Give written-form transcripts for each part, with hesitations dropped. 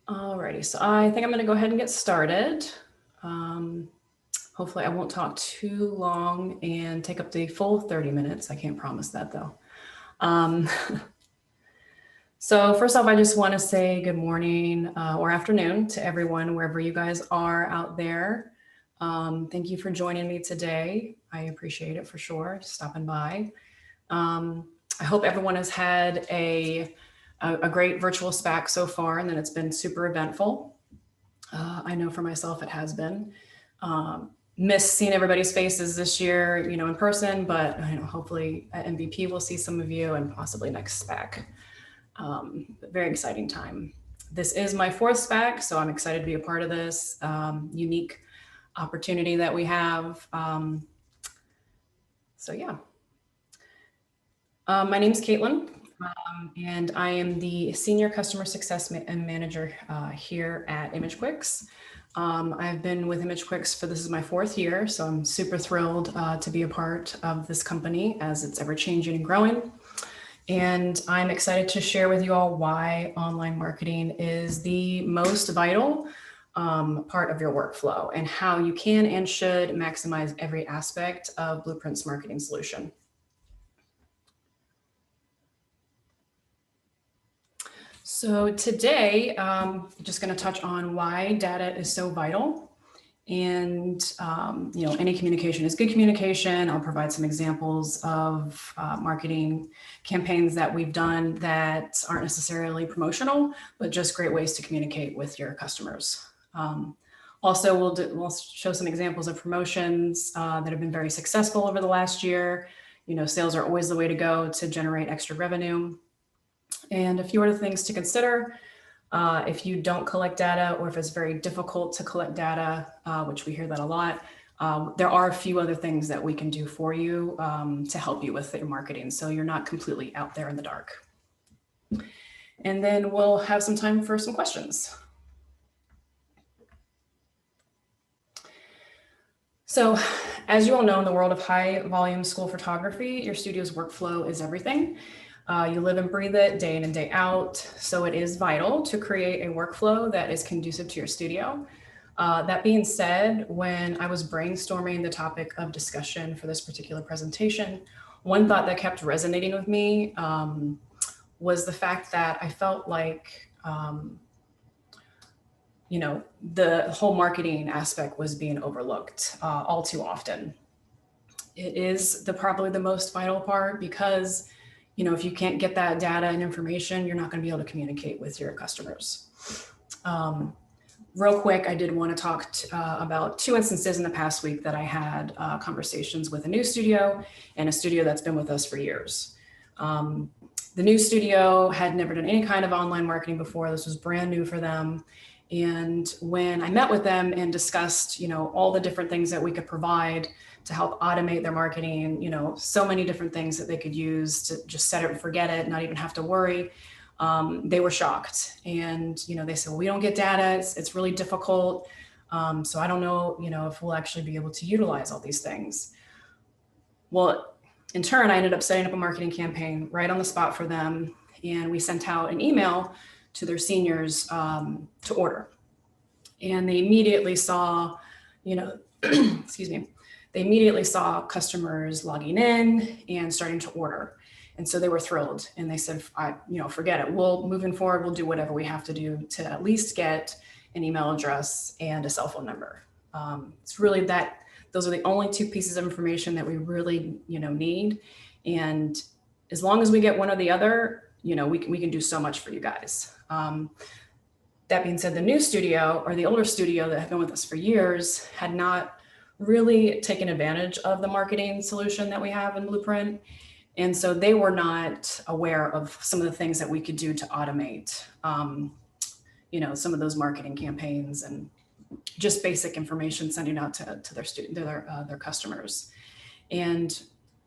Alrighty, so I think I'm going to go ahead and get started. Hopefully I won't talk too long and take up the full 30 minutes. I can't promise that though. So first off, I just want to say good morning or afternoon to everyone, wherever you guys are out there. Thank you for joining me today. I appreciate it for sure, stopping by. I hope everyone has had a great virtual SPAC so far, and that it's been super eventful. I know for myself it has been. Missed seeing everybody's faces this year, in person, but hopefully at MVP we'll see some of you and possibly next SPAC. Very exciting time. This is my fourth SPAC, so I'm excited to be a part of this unique opportunity that we have. So yeah. My name is Caitlin, and I am the Senior Customer Success Manager here at ImageQuicks. I've been with ImageQuicks this is my fourth year, so I'm super thrilled to be a part of this company as it's ever changing and growing. And I'm excited to share with you all why online marketing is the most vital part of your workflow and how you can and should maximize every aspect of Blueprint's marketing solution. So today, I'm just going to touch on why data is so vital. And, any communication is good communication. I'll provide some examples of marketing campaigns that we've done that aren't necessarily promotional, but just great ways to communicate with your customers. Also, we'll show some examples of promotions that have been very successful over the last year. Sales are always the way to go to generate extra revenue. And a few other things to consider. If you don't collect data, or if it's very difficult to collect data, which we hear that a lot, there are a few other things that we can do for you to help you with your marketing, so you're not completely out there in the dark. And then we'll have some time for some questions. So as you all know, in the world of high volume school photography, your studio's workflow is everything. You live and breathe it day in and day out. So it is vital to create a workflow that is conducive to your studio. That being said, when I was brainstorming the topic of discussion for this particular presentation, one thought that kept resonating with me was the fact that I felt like, the whole marketing aspect was being overlooked all too often. It is probably the most vital part because if you can't get that data and information, you're not going to be able to communicate with your customers. Real quick, I did want to talk about two instances in the past week that I had conversations with a new studio and a studio that's been with us for years. The new studio had never done any kind of online marketing before. This was brand new for them. And when I met with them and discussed, all the different things that we could provide to help automate their marketing, so many different things that they could use to just set it and forget it, not even have to worry. They were shocked. And, they said, well, we don't get data. It's really difficult. So I don't know, if we'll actually be able to utilize all these things. Well, in turn, I ended up setting up a marketing campaign right on the spot for them. And we sent out an email to their seniors to order. And they immediately saw, excuse me, they immediately saw customers logging in and starting to order. And so they were thrilled. And they said, forget it. Moving forward, we'll do whatever we have to do to at least get an email address and a cell phone number. It's really those are the only two pieces of information that we really, need. And as long as we get one or the other, we can do so much for you guys. That being said, the new studio or the older studio that had been with us for years had not really taken advantage of the marketing solution that we have in Blueprint. And so they were not aware of some of the things that we could do to automate, some of those marketing campaigns and just basic information sending out to their customers. And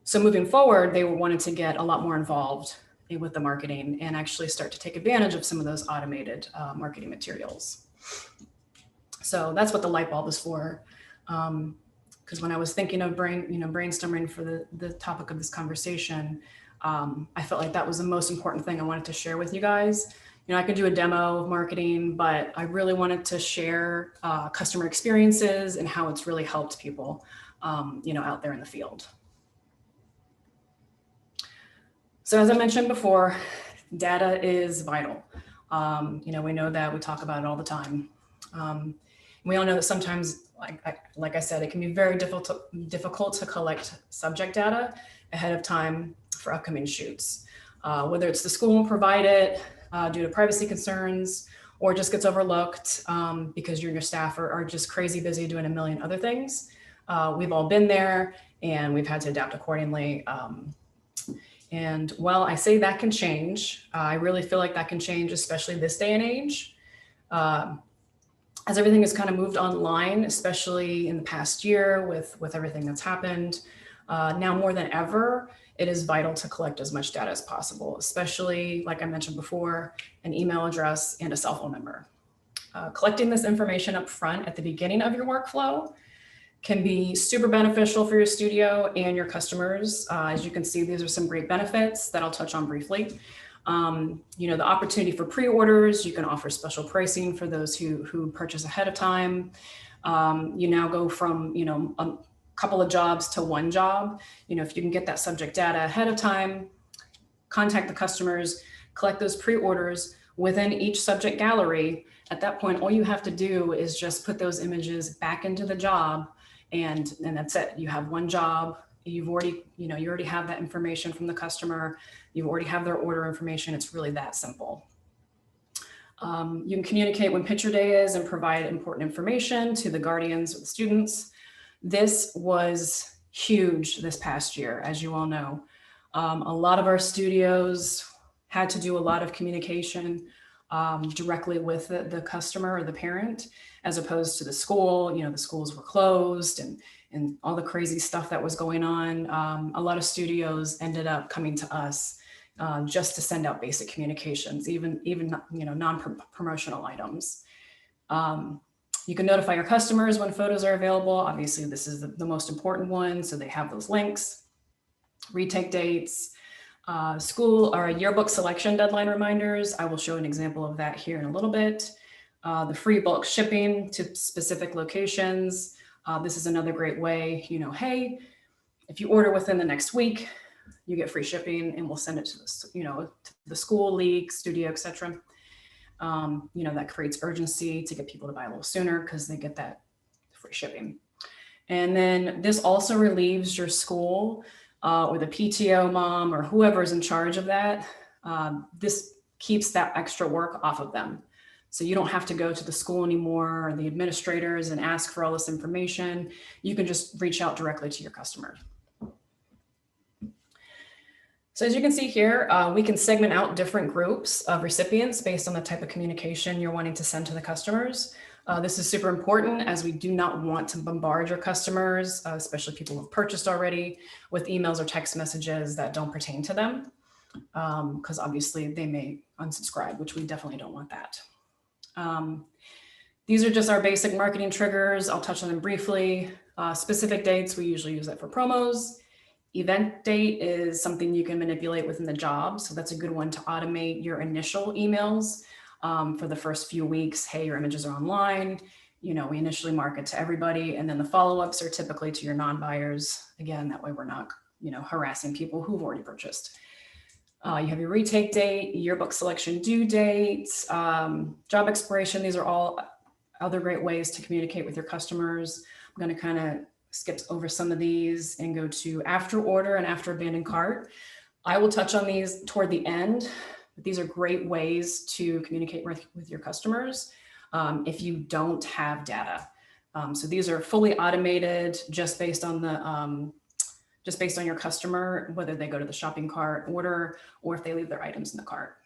so moving forward, they wanted to get a lot more involved with the marketing and actually start to take advantage of some of those automated marketing materials. So that's what the light bulb is for. Because when I was thinking of brainstorming for the topic of this conversation, I felt like that was the most important thing I wanted to share with you guys. I could do a demo of marketing, but I really wanted to share customer experiences and how it's really helped people, out there in the field. So as I mentioned before, data is vital. We know that, we talk about it all the time. We all know that sometimes, like I said, it can be very difficult to collect subject data ahead of time for upcoming shoots. Whether it's the school won't provide it due to privacy concerns, or just gets overlooked because you and your staff are just crazy busy doing a million other things. We've all been there, and we've had to adapt accordingly. And while I say that can change, I really feel like that can change, especially this day and age. As everything has kind of moved online, especially in the past year with everything that's happened, now more than ever, it is vital to collect as much data as possible, especially, like I mentioned before, an email address and a cell phone number. Collecting this information up front at the beginning of your workflow can be super beneficial for your studio and your customers. As you can see, these are some great benefits that I'll touch on briefly. The opportunity for pre-orders, you can offer special pricing for those who purchase ahead of time. You now go from, a couple of jobs to one job. If you can get that subject data ahead of time, contact the customers, collect those pre-orders within each subject gallery. At that point, all you have to do is just put those images back into the job, and that's it. You have one job. You already have that information from the customer. You already have their order information. It's really that simple. You can communicate when picture day is and provide important information to the guardians or the students. This was huge this past year, as you all know. A lot of our studios had to do a lot of communication directly with the customer or the parent, as opposed to the school. The schools were closed and all the crazy stuff that was going on. A lot of studios ended up coming to us just to send out basic communications, even non-promotional items. You can notify your customers when photos are available. Obviously, this is the most important one, so they have those links. Retake dates, school or yearbook selection deadline reminders. I will show an example of that here in a little bit. The free bulk shipping to specific locations. This is another great way, hey, if you order within the next week, you get free shipping, and we'll send it to the school, league, studio, etc. That creates urgency to get people to buy a little sooner because they get that free shipping. And then this also relieves your school or the PTO mom or whoever's in charge of that. This keeps that extra work off of them. So you don't have to go to the school anymore or the administrators and ask for all this information. You can just reach out directly to your customers. So as you can see here, we can segment out different groups of recipients based on the type of communication you're wanting to send to the customers. This is super important, as we do not want to bombard your customers, especially people who've purchased already, with emails or text messages that don't pertain to them, because obviously they may unsubscribe, which we definitely don't want that. These are just our basic marketing triggers. I'll touch on them briefly. Specific dates, we usually use that for promos. Event date is something you can manipulate within the job. So that's a good one to automate your initial emails for the first few weeks. Hey, your images are online. We initially market to everybody, and then the follow-ups are typically to your non-buyers. Again, that way we're not, harassing people who've already purchased. You have your retake date, yearbook selection due dates, job expiration. These are all other great ways to communicate with your customers. I'm going to kind of skip over some of these and go to after order and after abandoned cart. I will touch on these toward the end, but these are great ways to communicate with your customers if you don't have data. So these are fully automated, just based on your customer, whether they go to the shopping cart order or if they leave their items in the cart.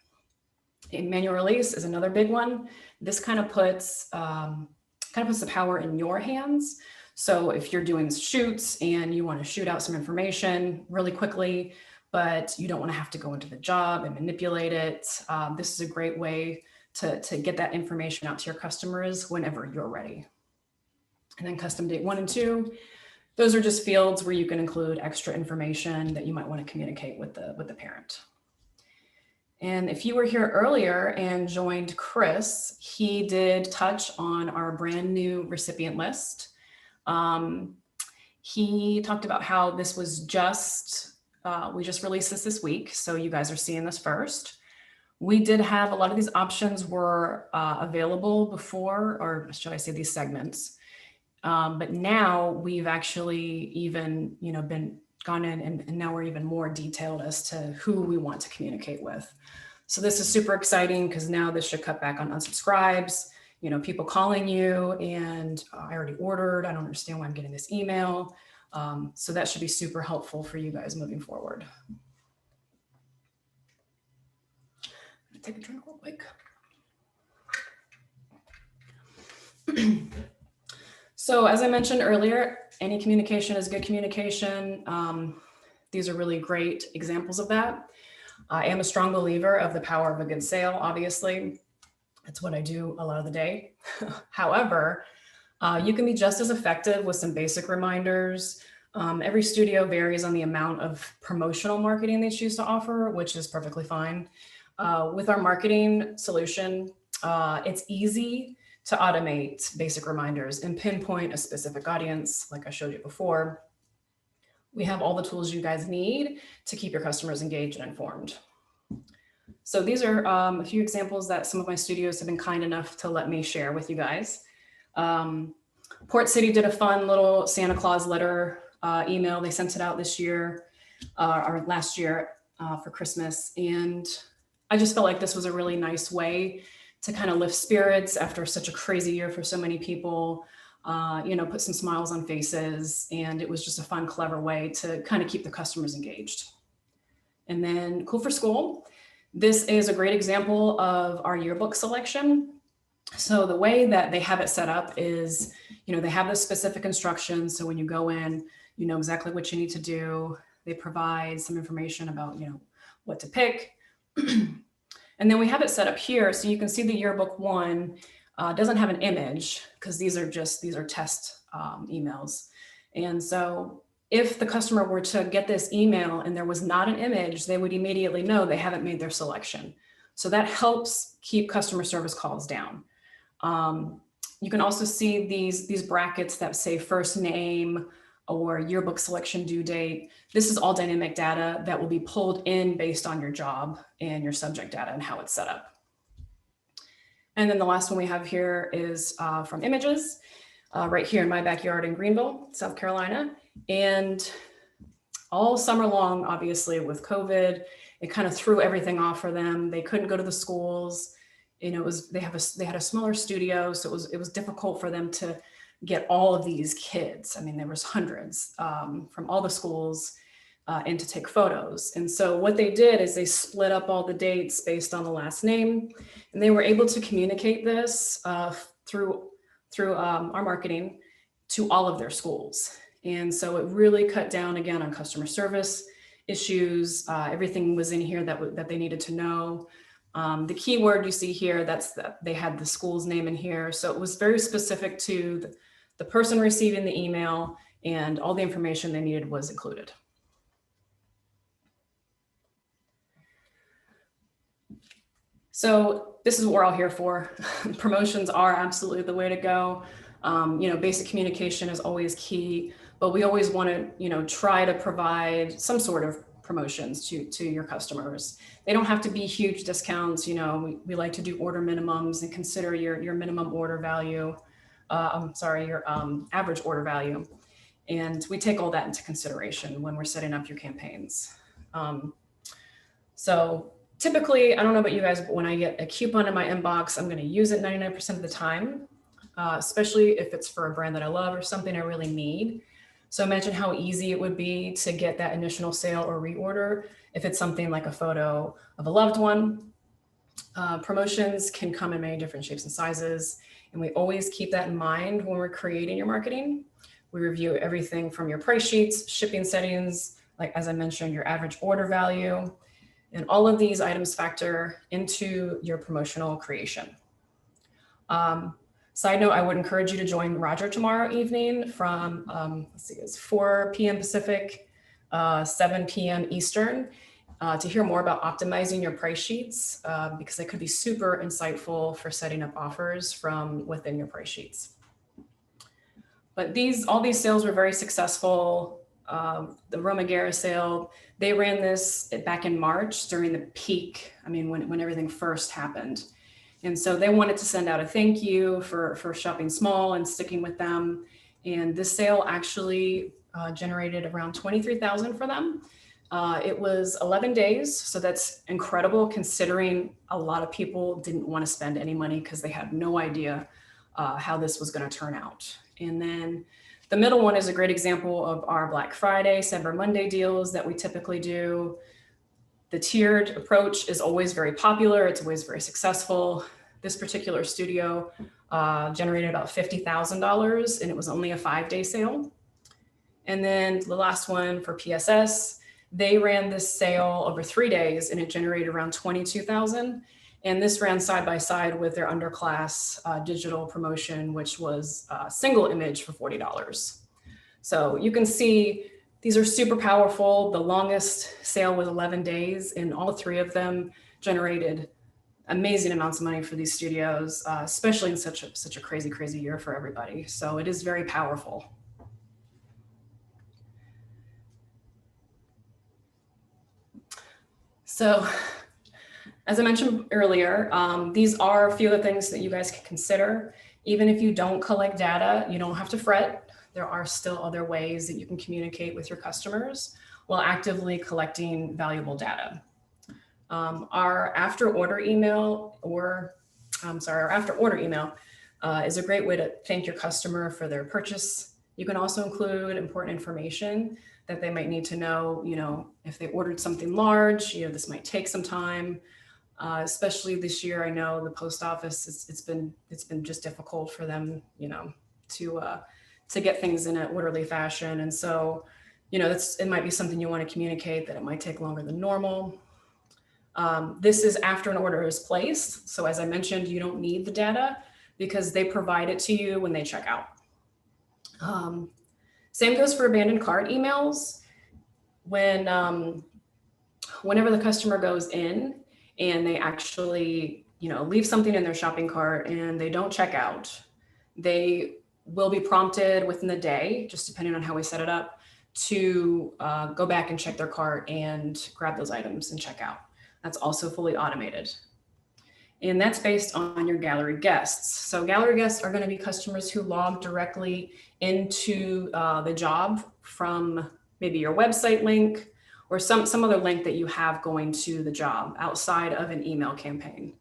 And manual release is another big one. This kind of puts the power in your hands. So if you're doing shoots and you want to shoot out some information really quickly, but you don't want to have to go into the job and manipulate it, this is a great way to get that information out to your customers whenever you're ready. And then custom date 1 and 2, those are just fields where you can include extra information that you might want to communicate with the parent. And if you were here earlier and joined Chris, he did touch on our brand new recipient list. He talked about how this was we just released this week, so you guys are seeing this first. We did have a lot of these options were available before, or should I say these segments. But now we've actually even, gone in and now we're even more detailed as to who we want to communicate with. So this is super exciting because now this should cut back on unsubscribes, people calling you and I already ordered, I don't understand why I'm getting this email. So that should be super helpful for you guys moving forward. Take a drink real quick. So as I mentioned earlier, any communication is good communication. These are really great examples of that. I am a strong believer of the power of a good sale, obviously. That's what I do a lot of the day. However, you can be just as effective with some basic reminders. Every studio varies on the amount of promotional marketing they choose to offer, which is perfectly fine. With our marketing solution, it's easy to automate basic reminders and pinpoint a specific audience, like I showed you before. We have all the tools you guys need to keep your customers engaged and informed. So these are a few examples that some of my studios have been kind enough to let me share with you guys. Port City did a fun little Santa Claus letter email. They sent it out this year or last year for Christmas. And I just felt like this was a really nice way to kind of lift spirits after such a crazy year for so many people, put some smiles on faces. And it was just a fun, clever way to kind of keep the customers engaged. And then Cool for School. This is a great example of our yearbook selection. So the way that they have it set up is, they have the specific instructions. So when you go in, you know exactly what you need to do. They provide some information about, what to pick. And then we have it set up here. So you can see the yearbook one doesn't have an image because these are test emails. And so if the customer were to get this email and there was not an image, they would immediately know they haven't made their selection. So that helps keep customer service calls down. You can also see these brackets that say first name or yearbook selection due date. This is all dynamic data that will be pulled in based on your job and your subject data and how it's set up. And then the last one we have here is from images, right here in my backyard in Greenville, South Carolina. And all summer long, obviously with COVID, it kind of threw everything off for them. They couldn't go to the schools. They had a smaller studio, so it was difficult for them to get all of these kids. I mean, there was hundreds from all the schools and to take photos. And so what they did is they split up all the dates based on the last name, and they were able to communicate this through our marketing to all of their schools. And so it really cut down again on customer service issues. Everything was in here that they needed to know. The keyword you see here, they had the school's name in here. So it was very specific to the person receiving the email, and all the information they needed was included. So this is what we're all here for. Promotions are absolutely the way to go. Basic communication is always key, but we always want to, try to provide some sort of promotions to your customers. They don't have to be huge discounts. We like to do order minimums and consider your minimum order value. Your average order value. And we take all that into consideration when we're setting up your campaigns. So typically, I don't know about you guys, but when I get a coupon in my inbox, I'm going to use it 99% of the time, especially if it's for a brand that I love or something I really need. So imagine how easy it would be to get that initial sale or reorder if it's something like a photo of a loved one. Promotions can come in many different shapes and sizes, and we always keep that in mind when we're creating your marketing. We review everything from your price sheets, shipping settings, like as I mentioned, your average order value, and all of these items factor into your promotional creation. Side note, I would encourage you to join Roger tomorrow evening from, it's 4 p.m. Pacific, 7 p.m. Eastern. to hear more about optimizing your price sheets, because they could be super insightful for setting up offers from within your price sheets. But all these sales were very successful. The Roma Guerra sale, they ran this back in March during the peak. I mean, when everything first happened. And so they wanted to send out a thank you for shopping small and sticking with them. And this sale actually generated around $23,000 for them. It was 11 days. So that's incredible considering a lot of people didn't want to spend any money because they had no idea how this was going to turn out. And then the middle one is a great example of our Black Friday, Cyber Monday deals that we typically do. The tiered approach is always very popular. It's always very successful. This particular studio generated about $50,000 and it was only a 5-day sale. And then the last one for PSS, they ran this sale over 3 days and it generated around $22,000. And this ran side by side with their underclass digital promotion, which was a single image for $40. So you can see these are super powerful. The longest sale was 11 days and all 3 of them generated amazing amounts of money for these studios, especially in such a crazy, crazy year for everybody. So it is very powerful. So as I mentioned earlier, these are a few of the things that you guys can consider. Even if you don't collect data, you don't have to fret. There are still other ways that you can communicate with your customers while actively collecting valuable data. Our after order email is a great way to thank your customer for their purchase. You can also include important information that they might need to know, if they ordered something large, this might take some time. Especially this year, I know the post office, it's been just difficult for them, to get things in an orderly fashion. And so, it might be something you want to communicate that it might take longer than normal. This is after an order is placed. So as I mentioned, you don't need the data because they provide it to you when they check out. Same goes for abandoned cart emails. Whenever the customer goes in and they actually, leave something in their shopping cart and they don't check out, they will be prompted within the day, just depending on how we set it up, to go back and check their cart and grab those items and check out. That's also fully automated. And that's based on your gallery guests. So gallery guests are going to be customers who log directly into the job from maybe your website link or some other link that you have going to the job outside of an email campaign.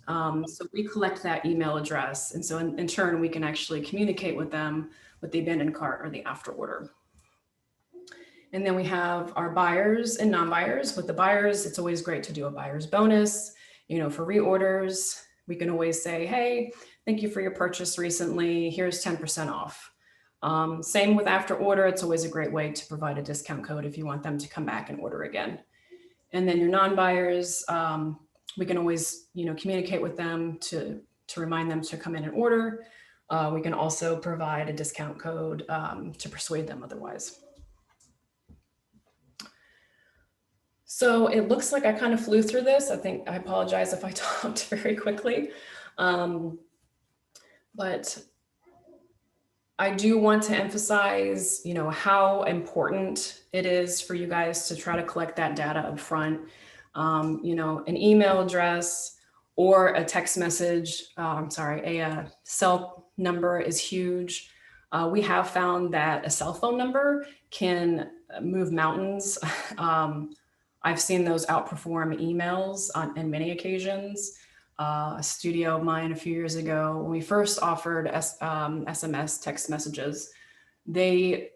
So we collect that email address. And so in turn, we can actually communicate with them with the abandoned cart or the after order. And then we have our buyers and non-buyers. With the buyers, it's always great to do a buyer's bonus. For reorders, we can always say, hey, thank you for your purchase recently. Here's 10% off. Same with after order. It's always a great way to provide a discount code if you want them to come back and order again. And then your non-buyers, we can always, communicate with them to remind them to come in and order. We can also provide a discount code to persuade them otherwise. So it looks like I kind of flew through this. I apologize if I talked very quickly. But I do want to emphasize, how important it is for you guys to try to collect that data up front. An email address or a text message, a cell number is huge. We have found that a cell phone number can move mountains. I've seen those outperform emails on many occasions. A studio of mine a few years ago, when we first offered SMS text messages, they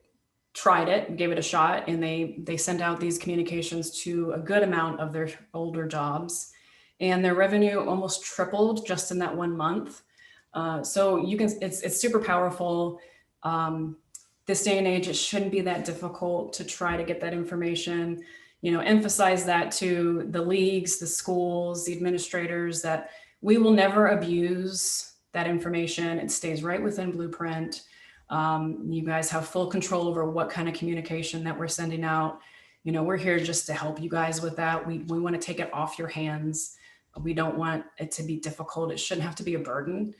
tried it, gave it a shot, and they sent out these communications to a good amount of their older jobs, and their revenue almost tripled just in that 1 month. So it's super powerful. This day and age, it shouldn't be that difficult to try to get that information. Emphasize that to the leagues, the schools, the administrators, that we will never abuse that information. It stays right within Blueprint. You guys have full control over what kind of communication that we're sending out. we're here just to help you guys with that. We want to take it off your hands. We don't want it to be difficult. It shouldn't have to be a burden.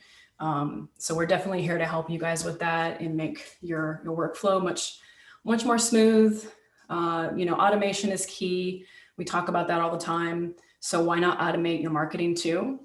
So we're definitely here to help you guys with that and make your workflow much more smooth. Automation is key. We talk about that all the time. So why not automate your marketing too?